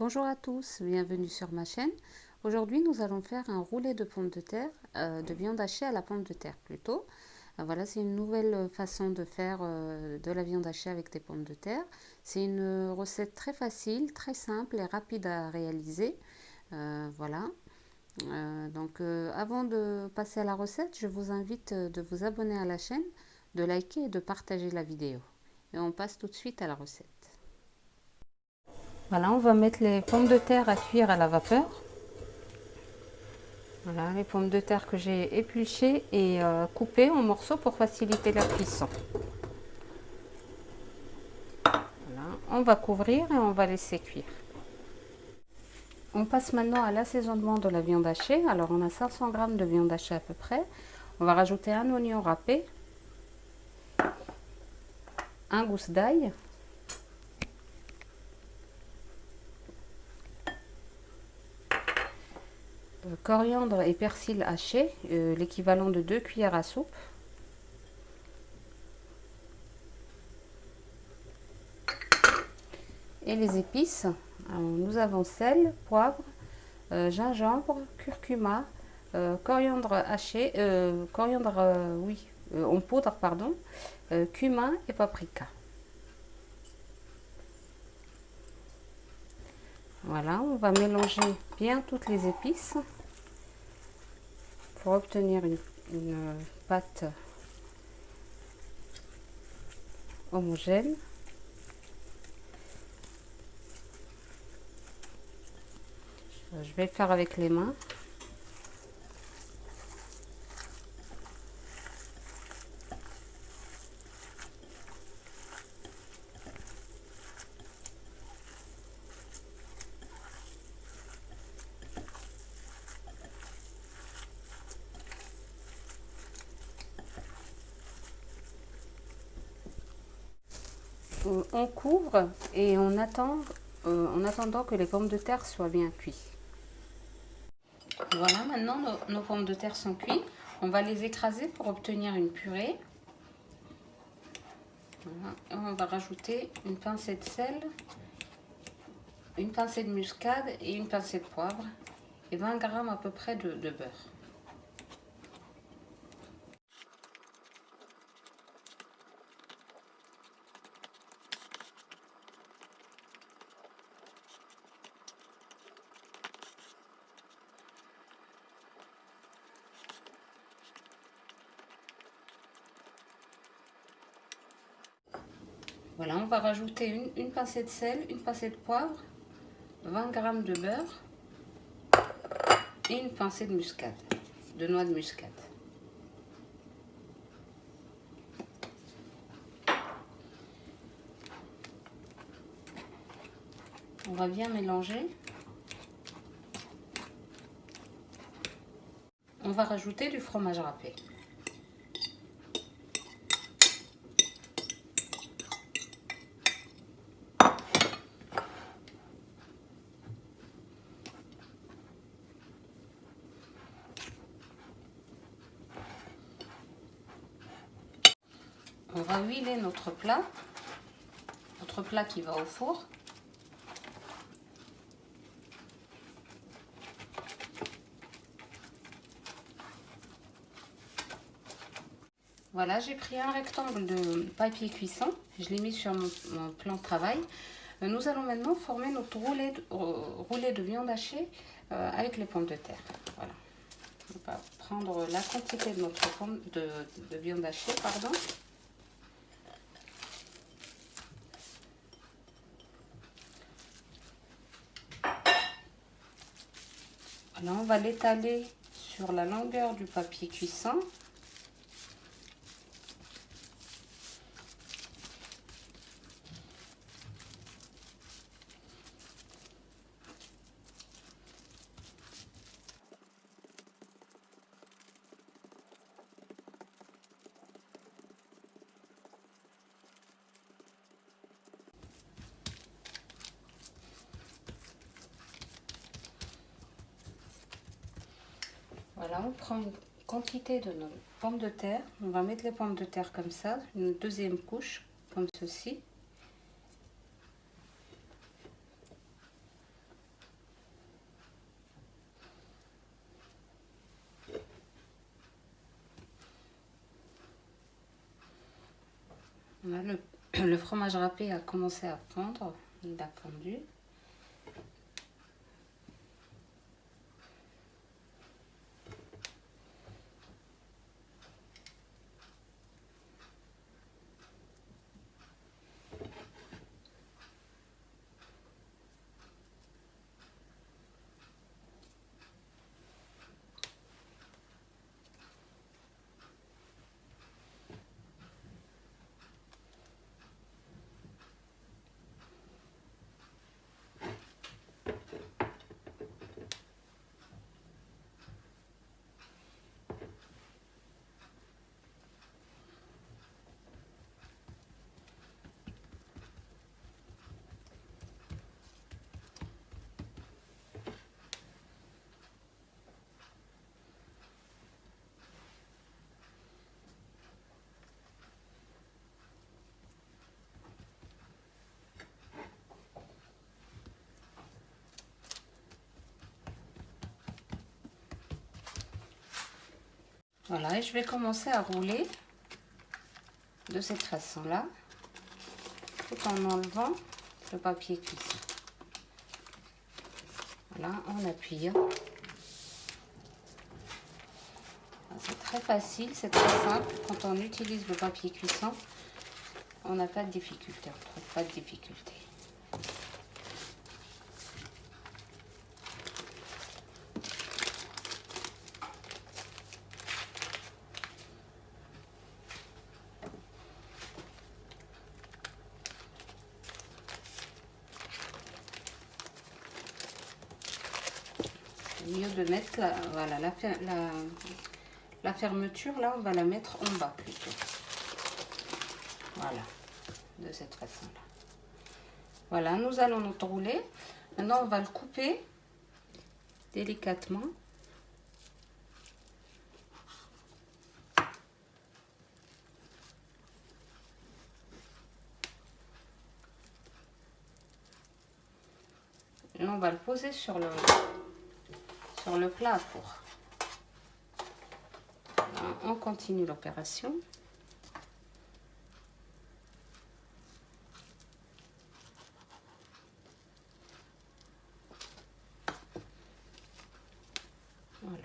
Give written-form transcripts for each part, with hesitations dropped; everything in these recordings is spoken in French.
Bonjour à tous, bienvenue sur ma chaîne. Aujourd'hui, nous allons faire un roulé de pommes de terre, de viande hachée à la pomme de terre plutôt. Voilà, c'est une nouvelle façon de faire de la viande hachée avec des pommes de terre. C'est une recette très facile, très simple et rapide à réaliser. Voilà. Avant de passer à la recette, je vous invite de vous abonner à la chaîne, de liker et de partager la vidéo. Et on passe tout de suite à la recette. Voilà, on va mettre les pommes de terre à cuire à la vapeur. Voilà, les pommes de terre que j'ai épluchées et coupées en morceaux pour faciliter la cuisson. Voilà, on va couvrir et on va laisser cuire. On passe maintenant à l'assaisonnement de la viande hachée. Alors on a 500 g de viande hachée à peu près. On va rajouter un oignon râpé, un gousse d'ail, coriandre et persil haché, l'équivalent de 2 cuillères à soupe. Et les épices, alors, nous avons sel, poivre, gingembre, curcuma, coriandre haché, en poudre, pardon, cumin et paprika. Voilà, on va mélanger bien toutes les épices pour obtenir une pâte homogène. Je vais le faire avec les mains. On couvre et on attend en attendant que les pommes de terre soient bien cuites. Voilà, maintenant nos pommes de terre sont cuites. On va les écraser pour obtenir une purée. Voilà. Et on va rajouter une pincée de sel, une pincée de muscade et une pincée de poivre et 20 g à peu près de beurre. Voilà, on va rajouter une pincée de sel, une pincée de poivre, 20 g de beurre et une pincée de muscade, de noix de muscade. On va bien mélanger. On va rajouter du fromage râpé. On va huiler notre plat qui va au four. Voilà, j'ai pris un rectangle de papier cuisson, je l'ai mis sur mon plan de travail. Nous allons maintenant former notre roulé de viande hachée avec les pommes de terre. Voilà. On va prendre la quantité de notre pomme de viande hachée, pardon. Voilà, on va l'étaler sur la longueur du papier cuisson. Voilà, on prend une quantité de nos pommes de terre. On va mettre les pommes de terre comme ça, une deuxième couche, comme ceci. Là, le fromage râpé a commencé à fondre, il a fondu. Voilà, et je vais commencer à rouler de cette façon-là, tout en enlevant le papier cuisson. Voilà, en appuyant. C'est très facile, c'est très simple. Quand on utilise le papier cuisson, on n'a pas de difficulté, on ne trouve pas de difficulté. Au lieu de mettre voilà, la fermeture, là, on va la mettre en bas plutôt. Voilà, de cette façon-là. Voilà, nous allons notre rouler. Maintenant, on va le couper délicatement. Et on va le poser sur le plat à four. On continue l'opération. Voilà.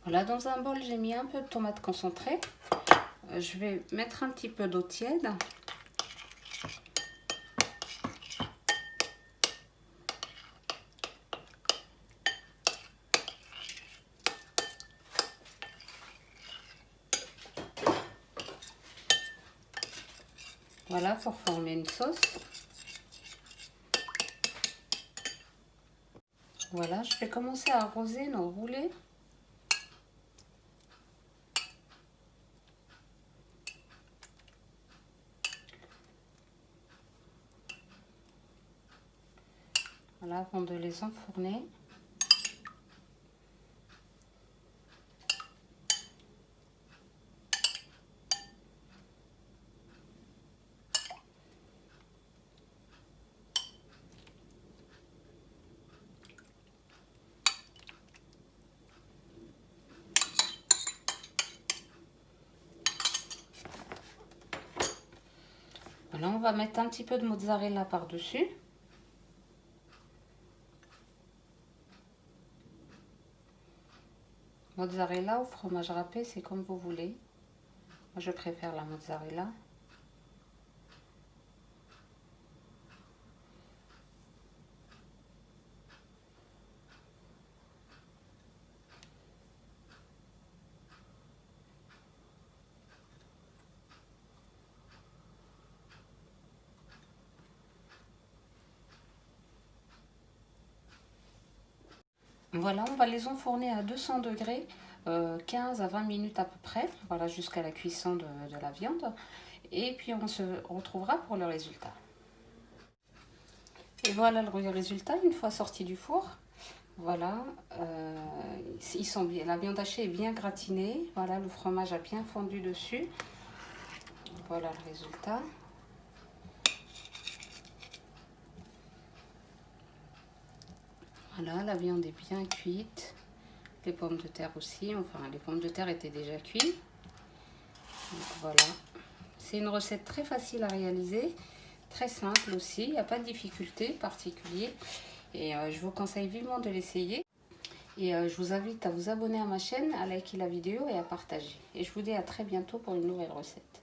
Voilà, dans un bol, j'ai mis un peu de tomate concentrée. Je vais mettre un petit peu d'eau tiède. Voilà, pour former une sauce. Voilà, je vais commencer à arroser nos roulés. Voilà, avant de les enfourner. Voilà, on va mettre un petit peu de mozzarella par-dessus. Mozzarella ou fromage râpé, c'est comme vous voulez. Moi, je préfère la mozzarella. Voilà, on va les enfourner à 200 degrés, 15 à 20 minutes à peu près, voilà, jusqu'à la cuisson de la viande. Et puis on se retrouvera pour le résultat. Et voilà le résultat une fois sorti du four. Voilà, ils sont bien, la viande hachée est bien gratinée. Voilà, le fromage a bien fondu dessus. Voilà le résultat. Voilà, la viande est bien cuite. Les pommes de terre aussi, enfin les pommes de terre étaient déjà cuites. Donc voilà, c'est une recette très facile à réaliser, très simple aussi, il n'y a pas de difficulté particulière. Et je vous conseille vivement de l'essayer. Et je vous invite à vous abonner à ma chaîne, à liker la vidéo et à partager. Et je vous dis à très bientôt pour une nouvelle recette.